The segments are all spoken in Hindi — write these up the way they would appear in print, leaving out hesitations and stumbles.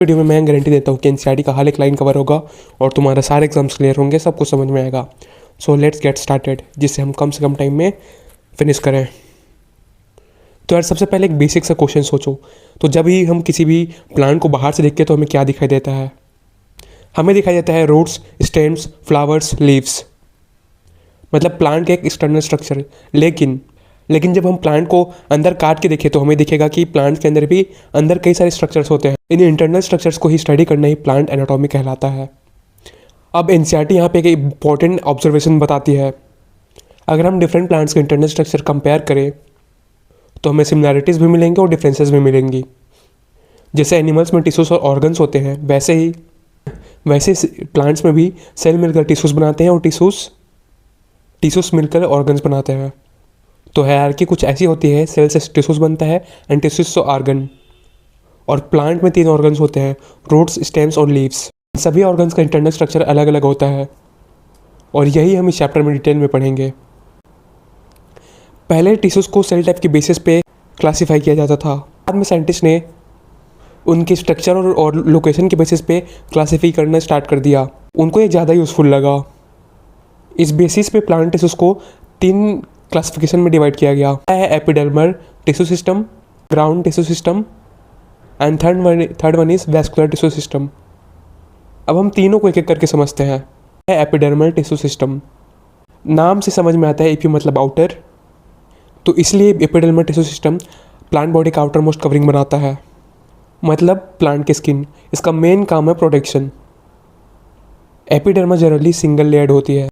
वीडियो में मैं गारंटी देता हूँ कि एनसीईआरटी का हर एक लाइन कवर होगा और तुम्हारा सारे एग्जाम्स क्लियर होंगे, सब कुछ समझ में आएगा। सो लेट्स गेट स्टार्टेड, जिससे हम कम से कम टाइम में फिनिश करें। तो यार सबसे पहले एक बेसिक सा क्वेश्चन सोचो। तो जब भी हम किसी भी प्लांट को बाहर से देखते हैं तो हमें क्या दिखाई देता है? हमें दिखाई देता है रूट्स, स्टेम्स, फ्लावर्स, लीव्स, मतलब प्लांट का एक एक्सटर्नल स्ट्रक्चर। लेकिन जब हम प्लांट को अंदर काट के देखें तो हमें दिखेगा कि प्लांट के अंदर भी अंदर कई सारे स्ट्रक्चर्स होते हैं। इन इंटरनल स्ट्रक्चर्स को ही स्टडी करना ही प्लांट एनाटॉमी कहलाता है। अब एनसीईआरटी यहाँ पे एक इंपॉर्टेंट ऑब्जर्वेशन बताती है। अगर हम डिफरेंट प्लांट्स के इंटरनल स्ट्रक्चर कंपेयर करें तो हमें सिमिलैरिटीज़ भी मिलेंगे और डिफरेंसेस भी मिलेंगी। जैसे एनिमल्स में टिश्यूज और ऑर्गन्स होते हैं, वैसे प्लांट्स में भी सेल मिलकर टिश्यूज बनाते हैं और टिश्यूज मिलकर ऑर्गन्स बनाते हैं। तो हायरार्की कुछ ऐसी होती है, सेल से टिश्यूज बनता है एंड टिश्यूज से ऑर्गन। और प्लांट में 3 ऑर्गन्स होते हैं, रूट्स, स्टेम्स और लीव्स। सभी ऑर्गन्स का इंटरनल स्ट्रक्चर अलग अलग होता है और यही हम इस चैप्टर में डिटेल में पढ़ेंगे। पहले टिश्यूज को सेल टाइप के बेसिस पे क्लासीफाई किया जाता था। बाद में साइंटिस्ट ने उनके स्ट्रक्चर और लोकेशन के बेसिस पे क्लासीफाई करना स्टार्ट कर दिया। उनको ये ज़्यादा यूज़फुल लगा। इस बेसिस पे प्लांट टिश्यूज को 3 क्लासिफिकेशन में डिवाइड किया गया है: epidermal tissue system, ground tissue system and third one is vascular tissue system. अब हम तीनों को एक एक करके समझते हैं। एपिडर्मल टिश्यू सिस्टम, नाम से समझ में आता है एपी मतलब आउटर, तो इसलिए epidermal tissue system plant body का आउटर मोस्ट कवरिंग बनाता है, मतलब प्लांट की स्किन। इसका मेन काम है protection. Epidermal generally single layered होती है,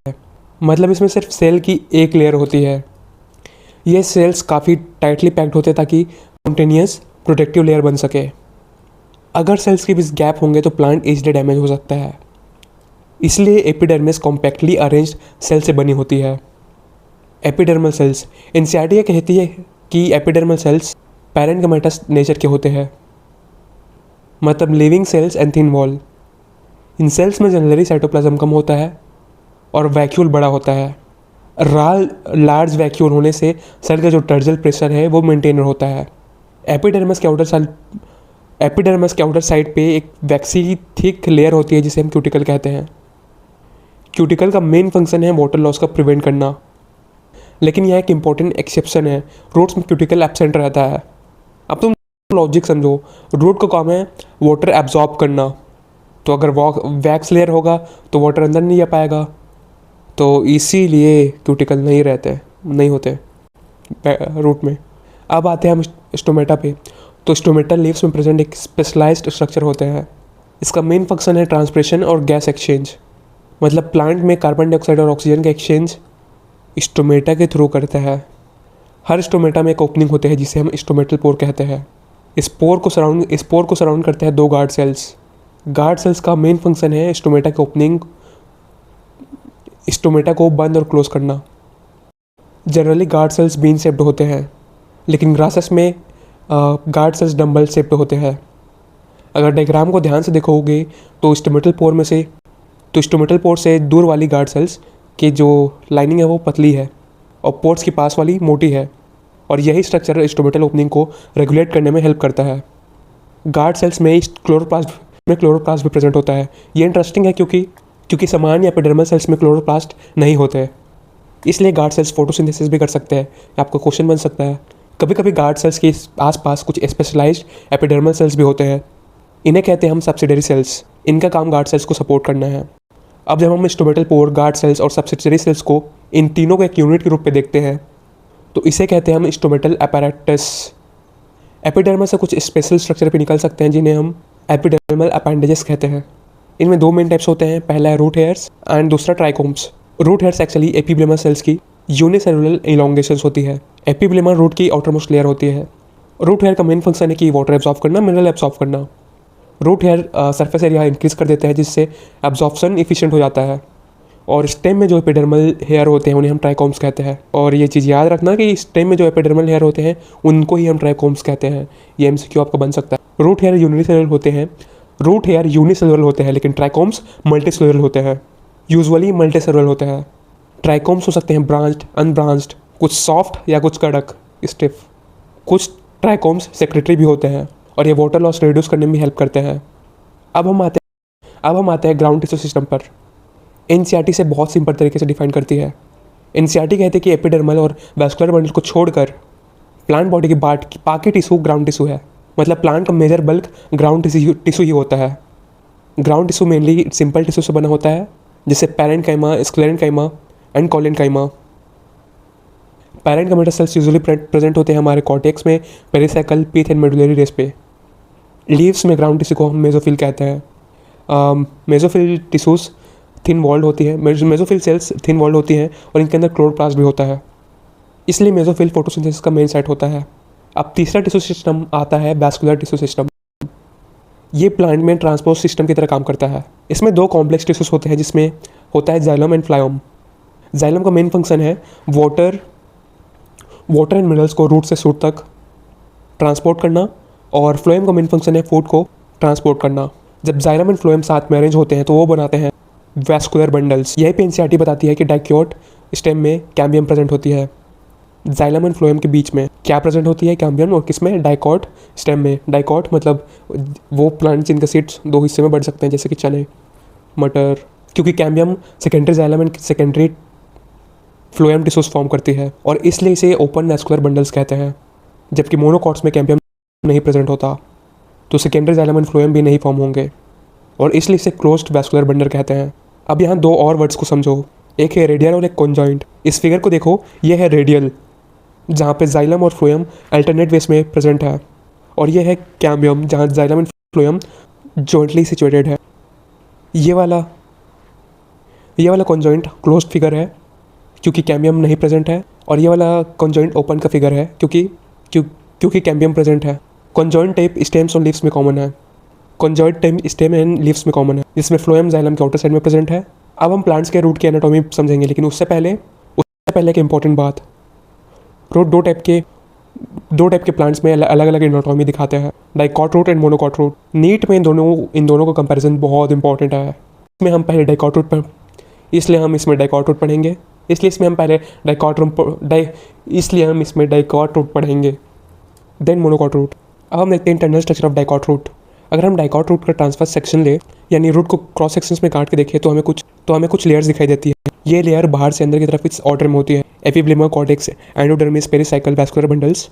मतलब इसमें सिर्फ सेल की एक लेयर होती है। ये सेल्स काफ़ी टाइटली पैक्ड होते हैं ताकि कॉन्टिन्यूस प्रोटेक्टिव लेयर बन सके। अगर सेल्स के बीच गैप होंगे तो प्लांट इजीली डैमेज हो सकता है, इसलिए एपिडर्मिस कॉम्पैक्टली अरेंज्ड सेल से बनी होती है। एपिडर्मल सेल्स, एनसीईआरटी कहती है कि एपिडर्मल सेल्स पैरेन्काइमस नेचर के होते हैं, मतलब living cells and thin wall. इन सेल्स में जनरली साइटोप्लाज्म कम होता है और वैक्यूल बड़ा होता है। लार्ज वैक्यूल होने से सेल का जो टर्जल प्रेशर है वो मेंटेन होता है। एपिडर्मिस के आउटर साइड पे एक वैक्सी थिक लेयर होती है जिसे हम क्यूटिकल कहते हैं। क्यूटिकल का मेन फंक्शन है वाटर लॉस का प्रिवेंट करना, लेकिन यह एक इम्पॉर्टेंट एक्सेप्शन है। रूट्स में क्यूटिकल एब्सेंट रहता है। अब तुम लॉजिक समझो, रूट का काम है वाटर एब्जॉर्ब करना, तो अगर वैक्स लेयर होगा तो वाटर अंदर नहीं आ पाएगा, तो इसीलिए क्यूटिकल नहीं होते रूट में। अब आते हैं हम स्टोमेटा पे। तो स्टोमेटल लीव्स में प्रेजेंट एक स्पेशलाइज्ड स्ट्रक्चर होते हैं। इसका मेन फंक्शन है ट्रांसप्रेशन और गैस एक्सचेंज, मतलब प्लांट में कार्बन डाइऑक्साइड और ऑक्सीजन का एक्सचेंज स्टोमेटा के थ्रू करता है। हर स्टोमेटा में एक ओपनिंग होते हैं जिसे हम स्टोमेटल पोर कहते हैं। इस पोर को सराउंड करते हैं 2 गार्ड सेल्स। गार्ड सेल्स का मेन फंक्शन है स्टोमेटा को बंद और क्लोज करना। Generally guard cells bean shaped होते हैं, लेकिन ग्रासेस में गार्ड सेल्स डंबल शेप्ड होते हैं। अगर डायग्राम को ध्यान से देखोगे तो स्टोमेटल पोर से दूर वाली गार्ड सेल्स की जो लाइनिंग है वो पतली है और पोर्स के पास वाली मोटी है, और यही स्ट्रक्चर स्टोमेटल ओपनिंग को रेगुलेट करने में हेल्प करता है। गार्ड सेल्स में क्लोरोप्लास्ट भी प्रेजेंट होता है। ये इंटरेस्टिंग है क्योंकि सामान्य एपिडर्मल सेल्स में क्लोरोप्लास्ट नहीं होते, इसलिए गार्ड सेल्स फोटोसिंथेसिस भी कर सकते हैं। आपका क्वेश्चन बन सकता है, कभी कभी गार्ड सेल्स के आसपास कुछ स्पेशलाइज्ड एपिडर्मल सेल्स भी होते हैं। इन्हें कहते हैं हम सब्सिडरी सेल्स। इनका काम गार्ड सेल्स को सपोर्ट करना है। अब जब हम स्टोमेटल पोर, गार्ड सेल्स और सब्सिडरी सेल्स को इन तीनों को एक यूनिट के रूप में देखते हैं तो इसे कहते हैं हम स्टोमेटल अपैरेटस। एपिडर्मल से कुछ स्पेशल स्ट्रक्चर भी निकल सकते हैं जिन्हें हम एपिडर्मल अपेंडेजेस कहते हैं। इनमें 2 मेन टाइप्स होते हैं, पहला है रूट हेयर्स एंड दूसरा trichomes. Root hairs actually epiblema cells की यूनिसेलुलर इलोंगेशंस होती है। एपिब्लेमर रूट की आउटरमोस्ट लेयर होती है। रूट हेयर का मेन फंक्शन है कि वाटर एब्जॉर्ब करना, मिनरल एब्जॉर्ब करना। Root hair surface area increase कर देते हैं जिससे एब्जॉर्प्शन इफिशिएंट हो जाता है। और स्टेम में जो एपिडर्मल हेयर होते हैं उन्हें हम ट्राइकोम्स कहते हैं। और ये चीज़ याद रखना कि स्टेम में जो एपिडर्मल हेयर होते हैं उनको ही हम ट्राइकोम्स कहते हैं। ये एमसीक्यू आपका बन सकता है। रूट हेयर यूनिसेलुलर होते हैं, लेकिन ट्राइकोम्स मल्टीसेलुलर होते हैं। यूजुअली मल्टीसेलुलर होते हैं। ट्राइकोम्स हो सकते हैं ब्रांच्ड, अनब्रांच्ड, कुछ सॉफ्ट या कुछ कड़क स्टिफ। कुछ ट्राइकोम्स सेक्रेटरी भी होते हैं और ये वाटर लॉस रिड्यूस करने में हेल्प करते हैं। अब हम आते हैं ग्राउंड टिश्यू सिस्टम पर। एनसीईआरटी से बहुत सिंपल तरीके से डिफाइन करती है। एनसीईआरटी कहते हैं कि एपिडर्मल और वैस्कुलर बंडल को छोड़कर प्लांट बॉडी की बाकी टिश्यू ग्राउंड टिश्यू है। मतलब प्लांट का मेजर बल्क ग्राउंड टिश्यू ही होता है। Ground tissue mainly simple tissue से बना होता है, जैसे parenchyma, sclerenchyma and collenchyma. Parenchymatous sales usually present होते हैं हमारे कॉर्टेक्स में, pericycle, pith and medullary race पे। लीव्स में ग्राउंड टिश्यू को हम मेसोफिल कहते हैं। मेसोफिल टिश्यूज थिन वॉल्ड होती है, मेसोफिल सेल्स थिन वॉल्ड होती हैं और इनके अंदर क्लोरोप्लास्ट भी होता है, इसलिए मेसोफिल फोटोसिंथेसिस का मेन साइट होता है। अब तीसरा टिश्यू सिस्टम आता है वैस्कुलर टिश्यू सिस्टम। ये प्लांट में ट्रांसपोर्ट सिस्टम की तरह काम करता है। इसमें दो कॉम्प्लेक्स टिश्यूज होते हैं, जिसमें होता है जाइलम एंड फ्लाइम। जाइलम का मेन फंक्शन है वाटर एंड मिनरल्स को रूट से शूट तक ट्रांसपोर्ट करना, और फ्लोएम का मेन फंक्शन है फूड को ट्रांसपोर्ट करना। जब जाइलम एंड फ्लोएम साथ में अरेंज होते हैं तो वो बनाते हैं वैस्कुलर बंडल्स। यही पे एनसीईआरटी बताती है कि डाइक्योट स्टेम में कैम्बियम प्रेजेंट होती है। जाइलम एंड फ्लोएम के बीच में क्या प्रेजेंट होती है, कैम्बियम, और किसमें, डाइकॉट स्टेम में। डाइकॉट मतलब वो प्लांट जिनके सीड्स दो हिस्से में बढ़ सकते हैं, जैसे कि चने, मटर, क्योंकि cambium secondary xylem and secondary phloem tissues form करती है और इसलिए इसे ओपन वैस्कुलर बंडल्स कहते हैं। जबकि मोनोकॉट्स में कैम्बियम नहीं प्रेजेंट होता तो सेकेंडरी जाइलम एंड फ्लोएम भी नहीं फॉर्म होंगे और इसलिए इसे क्लोज्ड वैस्कुलर बंडल कहते हैं। अब यहाँ दो और वर्ड्स को समझो, एक है रेडियल और एक कॉन्जॉइंट। इस फिगर को देखो, ये है रेडियल जहाँ पे जाइलम और फ्लोएम अल्टरनेट वेज में प्रेजेंट है, और ये है कैम्बियम जहाँ xylem and phloem jointly situated है। ये वाला कॉन्जॉइंट क्लोज्ड फिगर है क्योंकि कैम्बियम नहीं प्रेजेंट है, और ये वाला कॉन्जॉइंट ओपन का फिगर है क्योंकि कैम्बियम प्रेजेंट है। कॉन्जॉइंट टाइप स्टेम्स और लीव्स में कॉमन है। Conjoint type stem and leaves में कॉमन है, जिसमें फ्लोएम जाइलम के आउटर साइड में प्रेजेंट है। अब हम प्लांट्स के रूट की एनाटॉमी समझेंगे, लेकिन उससे पहले एक इंपॉर्टेंट बात, रूट दो टाइप के प्लांट्स में अलग अलग एनाटॉमी दिखाते हैं, dicot root and monocot root. NEET में इन दोनों का कंपैरिजन बहुत इंपॉर्टेंट है। इसमें हम पहले डाइकॉट रूट इसलिए हम इसमें डाइकॉट रूट पढ़ेंगे, देन मोनोकॉट रूट। अब हम देखते हैं internal structure of dicot root. अगर हम डाइकॉट रूट का ट्रांसफर सेक्शन ले, यानी रूट को क्रॉस सेक्शंस में काट के देखें, तो हमें कुछ लेयर्स दिखाई देती है। ये लेयर बाहर से अंदर की तरफ इस ऑर्डर में होती है, epiblema, cortex, endodermis, pericycle, vascular bundles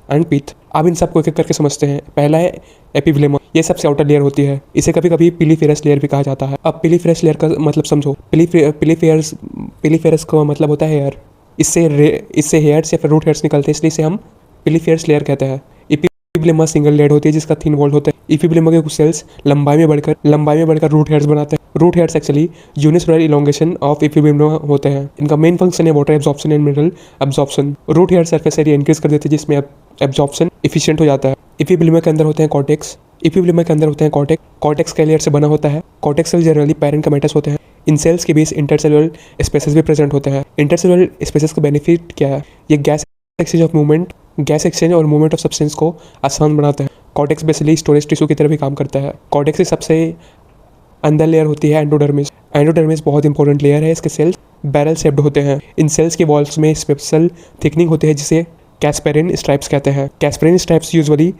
and pith. अब इन सबको एक एक करके समझते हैं। पहला है एपिब्लेमा, ये सबसे आउटर लेयर होती है, इसे कभी कभी पिलीफेरस लेयर भी कहा जाता है। अब पिलीफेरस लेयर का मतलब समझो, पिलीफेरस का मतलब होता है हेयर। इससे हेयर्स या फिर रूट हेयर्स निकलते हैं, इसलिए इसे हम पिलीफेरस लेयर कहते हैं। एपिब्लेमा सिंगल लेयर्ड होती है जिसका थिन वॉल होता है। एपिब्लेमा के कुछ सेल्स लंबाई में बढ़कर रूट हेयर्स बनाते हैं। Root hairs actually unicellular elongation of epiblema होते हैं। इनका मेन फंक्शन है water absorption and mineral absorption. Root hair surface area increase कर देते हैं, जिसमें एब्जॉर्प्शन एफिशिएंट हो जाता है। एपिब्लेमा के अंदर होते हैं कॉर्टेक्स। कॉर्टेक्स के लेयर से बना होता है। कॉर्टेक्स सेल जनरली पैरेन्काइमेटस होते हैं। इन सेल्स के बीच इंटरसेलुलर स्पेसेस भी प्रेजेंट होते हैं। इंटरसेलुलर स्पेसेस का बेनिफिट क्या है, ये गैस एक्सचेंज और मूवमेंट ऑफ सब्सटेंस को आसान बनाता है। कॉर्टेक्स बेसिकली स्टोरेज टिश्यू की तरह भी काम करता है। कॉर्टेक्स की सबसे अंदर लेयर होती है एंडोडर्मिस बहुत इंपॉर्टेंट लेयर है। इसके सेल्स बैरल शेप्ड होते हैं। इन सेल्स के वॉल्स में स्पेशल थिकनिंग होती है, जिसे कैस्पेरिन स्ट्राइप्स कहते हैं। कैस्पेरिन स्ट्राइप्स यूजुअली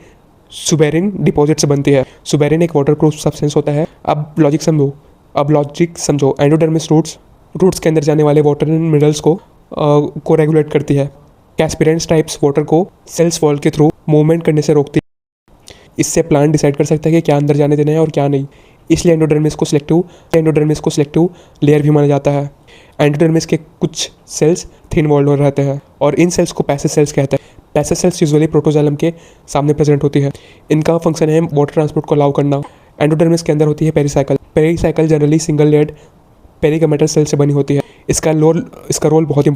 सुबेरिन डिपॉजिट से बनती है। सुबेरिन एक वाटरप्रूफ सब्सटेंस होता है। अब लॉजिक समझो। एंडोडर्मिस रूट्स के अंदर जाने वाले वाटर एंड मिनरल्स को रेगुलेट करती है। कैस्पेरिन स्ट्राइप्स वाटर को सेल्स वॉल के थ्रू मूवमेंट करने से रोकती है। इससे प्लांट डिसाइड कर सकता है कि क्या अंदर जाने देना है और क्या नहीं। इसलिए एंडोडर्मिस को सिलेक्टिव लेयर भी माना जाता है। एंडोडर्मिस के कुछ सेल्स थिन वॉल्ड रहते हैं और इन सेल्स को पैसिव सेल्स कहते हैं। पैसिव सेल्स यूजुअली प्रोटोजाइलम के सामने प्रेजेंट होती है। इनका फंक्शन है वाटर ट्रांसपोर्ट को अलाउ करना। एंडोडर्मिस के अंदर होती है पेरिसाइकल जनरली सिंगल लेयर्ड पेरिकामेटल सेल से बनी होती है। इसका रोल बहुत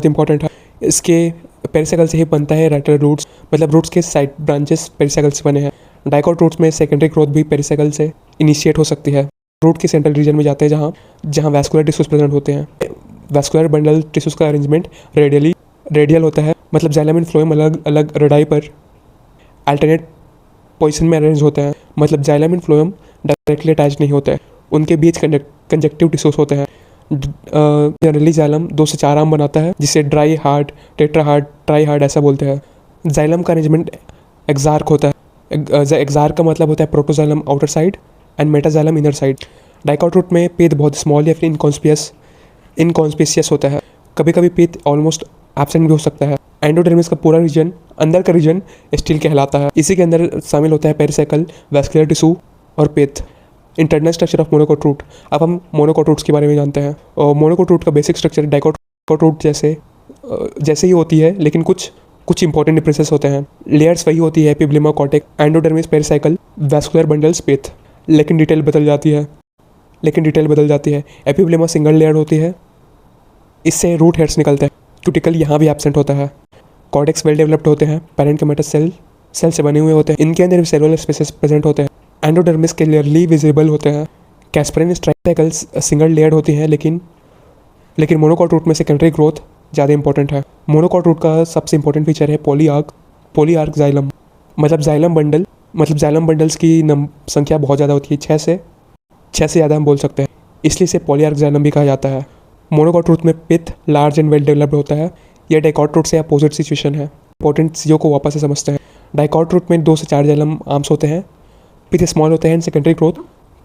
इंपॉर्टेंट है। इसके पेरिसाइकल से ही बनता है राइटर रूट्स, मतलब रूट्स के साइड ब्रांचेस पेरिसाइकल से बने हैं। डाइकॉट रूट्स में सेकेंडरी ग्रोथ भी पेरिसाइकल से इनिशिएट हो सकती है। रूट के सेंट्रल रीजन में जाते हैं जहाँ वैस्कुलर टिश्यूज प्रेजेंट होते हैं। वैस्कुलर बंडल टिश्यूज का अरेंजमेंट रेडियल होता है, मतलब जाइलम एंड फ्लोएम अलग अलग रेडाई पर अल्टरनेट पोजीशन में अरेंज होते हैं। मतलब xylem and phloem directly attach नहीं होते हैं, उनके बीच कंजक्टिव टिश्यूज होते हैं। जनरली जाइलम 2 से 4 आर्म बनाता है, जिसे dry hard, tetra hard, try hard ऐसा बोलते हैं। जाइलम का अरेंजमेंट एक्सार्क होता है। एक्जार का मतलब होता है protoxylem outer side and metaxylem inner side. Dicot root में पिथ बहुत स्मॉल या फिर इनकॉन्स्पिशियस होता है। कभी कभी पिथ ऑलमोस्ट एब्सेंट भी हो सकता है। एंडोडर्मिस का पूरा रीजन, अंदर का रीजन स्टील कहलाता है। इसी के अंदर शामिल होता है पेरिसाइकल, वैस्कुलर टिश्यू और pith. Internal structure of monocot root. अब हम मोनोकोट रूट्स के बारे में जानते हैं। और मोनोकोट रूट का बेसिक स्ट्रक्चर डाइकोट रूट जैसे ही होती है, लेकिन कुछ इंपॉर्टेंट डिफरेंसेस होते हैं। लेयर्स वही होती है, epiblema, cortex, endodermis, pericycle, vascular bundles, pith. लेकिन डिटेल बदल जाती है। एपिब्लेमा सिंगल लेयर होती है, इससे रूट हेड्स निकलते हैं। क्यूटिकल यहाँ भी एब्सेंट होता है। कॉर्टेक्स वेल डेवलप्ड होते हैं, पैरेन्किमेटा सेल से बने हुए होते हैं। इनके अंदर भी सेलुलर स्पेसेस प्रेजेंट होते हैं। एंडोडर्मिस क्लियरली विजिबल होते हैं। कैस्परिन स्ट्राइकल्स सिंगल लेयर्ड होती हैं, लेकिन मोनोकॉट रूट में सेकेंडरी ग्रोथ ज़्यादा इंपॉर्टेंट है। मोनोकॉट रूट का सबसे इंपॉर्टेंट फीचर है पॉलीआर्क जाइलम। मतलब जाइलम बंडल्स की संख्या बहुत ज़्यादा होती है, छः से ज़्यादा हम बोल सकते हैं, इसलिए इसे पॉलीआर्क जाइलम भी कहा जाता है। मोनोकॉट रूट में पिथ लार्ज एंड वेल डेवलप्ड होता है। यह डाइकॉट रूट से अपोजिट सिचुएशन है। इंपॉर्टेंट चीज़ों को वापस से समझते हैं। डाइकॉट रूट में 2 से 4 जाइलम आर्म्स होते हैं, पिथ स्मॉल होते हैं एंड सेकेंडरी ग्रोथ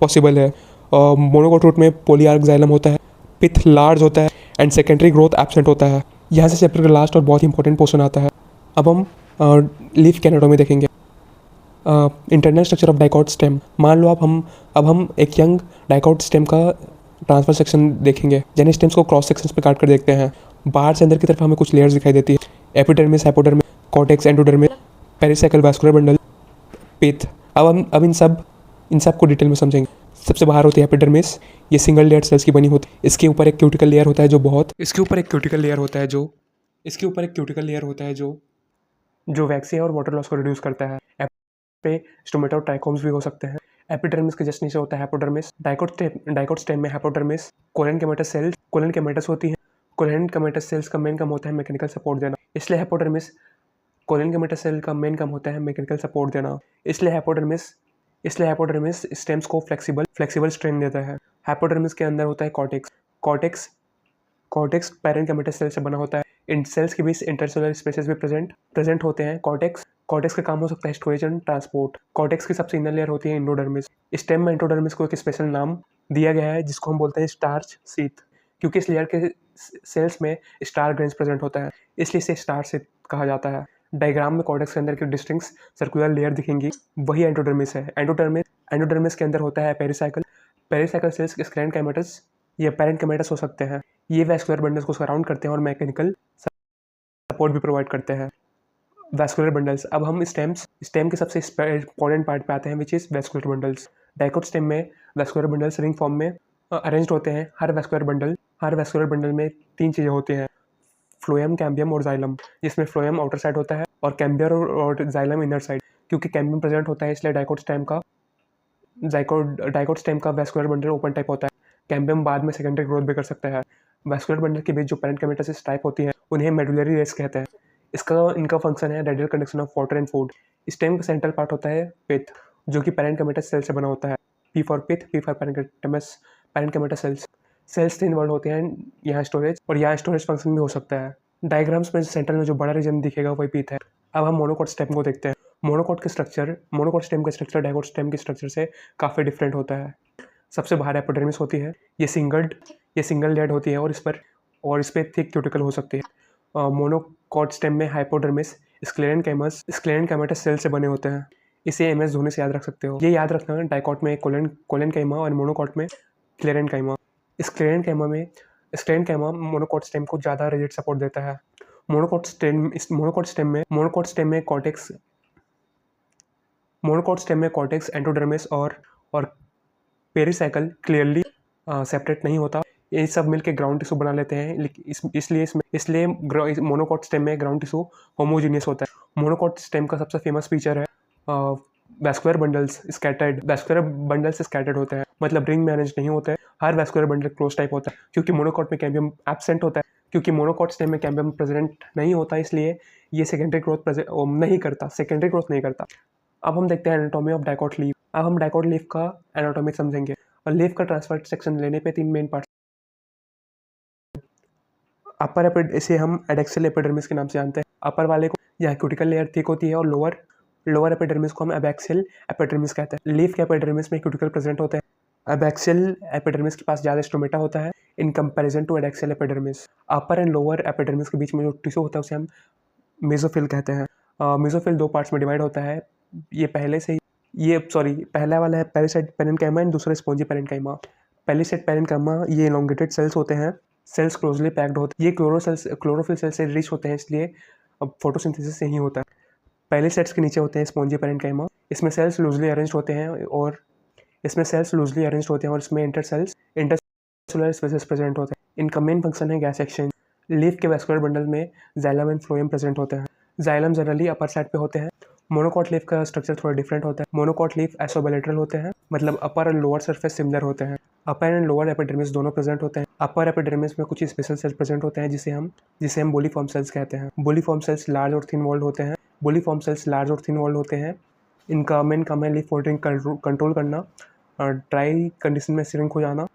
पॉसिबल है। मोनोकॉट रूट में पॉलीआर्क जाइलम होता है, पिथ लार्ज होता है एंड सेकेंडरी ग्रोथ एब्सेंट होता है। यहाँ से चैप्टर का लास्ट और बहुत इंपॉर्टेंट पोर्शन आता है। अब हम लीफ की एनाटॉमी देखेंगे। Internal structure of dicot stem. मान लो अब हम एक यंग डाइकॉट स्टेम का ट्रांसफर सेक्शन देखेंगे, यानी स्टेम्स को क्रॉस सेक्शंस पे काट कर देखते हैं। बाहर से अंदर की तरफ हमें कुछ लेयर्स दिखाई देती है, epidermis, hypodermis, cortex, endodermis, pericycle, vascular bundle, pith. अब इन सब को डिटेल में समझेंगे। सबसे बाहर होती है एपिडर्मिस, ये सिंगल लेयर सेल्स की बनी होती है। इसके ऊपर एक क्यूटिकल लेयर होता है जो वैक्सीन और वाटर लॉस को रिड्यूस करता है। पे स्टोमेटा और ट्राइकोम्स भी हो सकते हैं। एपिडर्मिस के जस्ट नीचे होता है हाइपोडर्मिस। डाइकोट स्टेम में हाइपोडर्मिस, कोलन केमेटस होती है। कोलन केमेटस सेल्स का मेन काम होता है मैकेनिकल सपोर्ट देना, इसलिए हाइपोडर्मिस कोलन केमेटस सेल का मेन काम होता है मैकेनिकल सपोर्ट देना, इसलिए हाइपोडर्मिस स्टेम्स को फ्लेक्सिबल स्ट्रेन देता है। हाइपोडर्मिस के अंदर होता है कॉर्टेक्स पैरेन्किमेटस सेल से बना होता है। इन सेल्स के बीच इंटरसेलुलर स्पेसेस भी प्रेजेंट होते हैं। कॉर्टेक्स का काम हो सकता है स्टोरेज एंड ट्रांसपोर्ट। कॉर्टेक्स की सबसे इनर लेयर होती है एंडोडर्मिस। स्टेम में एंडोडर्मिस को एक स्पेशल नाम दिया गया है, जिसको हम बोलते हैं स्टार्च शीथ, क्योंकि इस लेयर के सेल्स में स्टार ग्रेन्स प्रेजेंट होता है, इसलिए इसे स्टार शीथ कहा जाता है। डायग्राम में कॉर्टेक्स के अंदर की डिस्टिंक्ट सर्कुलर लेयर दिखेंगी, वही एंडोडर्मिस है। एंडोडर्मिस के अंदर होता है पेरिसाइकल सेल्स, स्क्लेरेनकाइमेटस, ये पैरेन्किमेटस हो सकते हैं। ये वैस्कुलर बंडल्स को सराउंड करते हैं और मैकेनिकल सपोर्ट भी प्रोवाइड करते हैं। Vascular bundles. अब हम स्टेम के सबसे इंपॉर्टेंट पार्ट पे आते हैं, which is vascular bundles. Dicot stem में वैस्कुलर बंडल्स रिंग फॉर्म में अरेंज्ड होते हैं। हर वैस्कुलर बंडल में 3 चीज़ें होती हैं, फ्लोएम, कैम्बियम और जाइलम, जिसमें फ्लोएम आउटर साइड होता है और कैम्बियर और जाइलम इनर साइड। क्योंकि कैम्बियम प्रेजेंट होता है, इसलिए डाइकोट स्टेम का वैस्कुलर बंडल ओपन टाइप होता है। कैम्बियम बाद में सेकेंडरी ग्रोथ भी कर सकता है। वैस्कुलर बंडल के बीच जो पैरेन्किमेटस टाइप होती है, उन्हें मेडुलरी रेस कहते हैं। इनका फंक्शन है radial conduction of water and food. Stem का सेंट्रल पार्ट होता है पिथ, जो कि पैरेन्किमेटस सेल से बना होता है। P for pith, P for parenchymatous cells 3 word होते हैं। यहाँ स्टोरेज फंक्शन भी हो सकता है। डायग्राम्स में सेंट्रल में जो बड़ा रीजन दिखेगा वही पिथ है। अब हम मोनोकोट स्टेम को देखते हैं। मोनोकोट स्टेम का स्ट्रक्चर डाइकोट स्टेम के स्ट्रक्चर से काफ़ी डिफरेंट होता है। सबसे बाहर एपिडर्मिस होती है, ये सिंगल लेयर्ड होती है और इस पर थिक क्यूटिकल हो सकती है। मोनोकोट स्टेम में हाइपोडर्मिस, स्क्लेरेनकाइमेटस सेल से बने होते हैं। इसे एमएस धोने से याद रख सकते हो। ये याद रखना, डाइकोट में कोलेनकाइमा और मोनोकोट में क्लेरेनकाइमा। स्क्लेरेनकाइमा मोनोकोट स्टेम को ज़्यादा रिजिड सपोर्ट देता है। मोनोकोट स्टेम में कॉर्टेक्स, एंडोडर्मिस और पेरिसाइकल क्लियरली सेपरेट नहीं होता। ये सब मिलके ग्राउंड टिश्यू बना लेते हैं, इसलिए मोनोकोट स्टेम में ग्राउंड टिश्यू होमोजीनियस होता है। मोनोकोट स्टेम का सबसे फेमस फीचर है वैस्कुलर बंडल्स स्कैटर्ड होते हैं, मतलब रिंग में अरेंज नहीं होते हैं। हर वैस्कुलर बंडल क्लोज टाइप होता है, क्योंकि मोनोकोट में कैम्बियम एब्सेंट होता है। क्योंकि मोनोकोट स्टेम में कैम्बियम प्रेजेंट नहीं होता, इसलिए ये सेकेंडरी ग्रोथ नहीं करता। अब हम देखते हैं एनाटॉमी ऑफ डाइकोट लीफ। अब हम डाइकोट लीफ का एनाटॉमी समझेंगे। और लीफ का ट्रांसफर सेक्शन लेने पे 3 मेन पार्ट। इसे हम एडेक्सियल एपिडर्मिस के नाम से जानते हैं। अपर वाले को यहाँ क्यूटिकल लेयर थिक होती है और लोअर एपिडर्मिस को हम एबैक्सियल एपिडर्मिस कहते हैं। लीफ के एपिडर्मिस में क्यूटिकल प्रेजेंट होते हैं। एबैक्सियल एपिडर्मिस के पास ज़्यादा स्टोमेटा होता है in comparison to adaxial epidermis. Upper and lower epidermis के बीच में जो टिश्यू होता है उसे हम मेसोफिल कहते हैं। मेसोफिल 2 पार्ट्स में डिवाइड होता है। पहला वाला है पेरिसाइड पेरेन्काइमा एंड दूसरा स्पॉन्जी पेरेन्काइमा। पेरिसाइड पेरेन्काइमा ये एलोंगेटेड सेल्स होते हैं, सेल्स क्लोजली पैक्ड होते हैं। ये क्लोरोफिल सेल से रिच होते हैं, इसलिए अब फोटोसिंथेसिस यही होता है। पहले सेट्स के नीचे होते हैं स्पॉन्जी पेरेन्काइमा। इसमें सेल्स लूजली अरेंज्ड होते हैं और इसमें इंटरसेलुलर स्पेसेस प्रेजेंट होते हैं। इनका मेन फंक्शन है गैस एक्सचेंज। लीफ के वैस्कुलर बंडल में जाइलम एंड फ्लोएम प्रेजेंट होते हैं। जाइलम जनरली अपर साइड पे होते हैं। मोनोकॉट लीफ का स्ट्रक्चर थोड़ा डिफरेंट होता है। मोनोकॉट लीफ आइसोबाइलेटरल होते हैं, मतलब अपर एंड लोअर सरफेस सिमिलर होते हैं। अपर एंड लोअर एपिडर्मिस दोनों प्रेजेंट होते हैं। अपर एपिडर्मिस में कुछ स्पेशल सेल्स प्रेजेंट होते हैं जिसे हम बोलीफॉर्म सेल्स कहते हैं। बोलीफॉर्म सेल्स लार्ज और थिन वॉल्ड होते हैं। इनका मेन काम है लीफ फोल्डिंग कंट्रोल करना, ड्राई कंडीशन में श्रिंक हो जाना,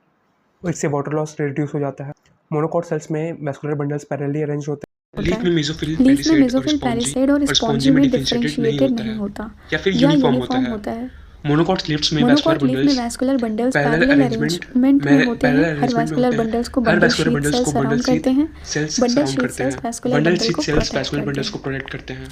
इससे वाटर लॉस रिड्यूस हो जाता है। मोनोकॉट सेल्स में वैस्कुलर बंडल्स पैरेलली अरेंज होते हैं। लीफ में मेसोफिल पेरिसाइड और स्पॉन्जी में डिफरेंशिएटेड नहीं होता या फिर यूनिफॉर्म होता है। मोनोकॉट लीफ्स में वैस्कुलर बंडल्स पैरेलल अरेंजमेंट में होते हैं। हर वैस्कुलर बंडल्स को बंडल शीथ सेल्स सराउंड करते हैं। Bundle sheath sales vascular bundles को प्रोटेक्ट करते हैं।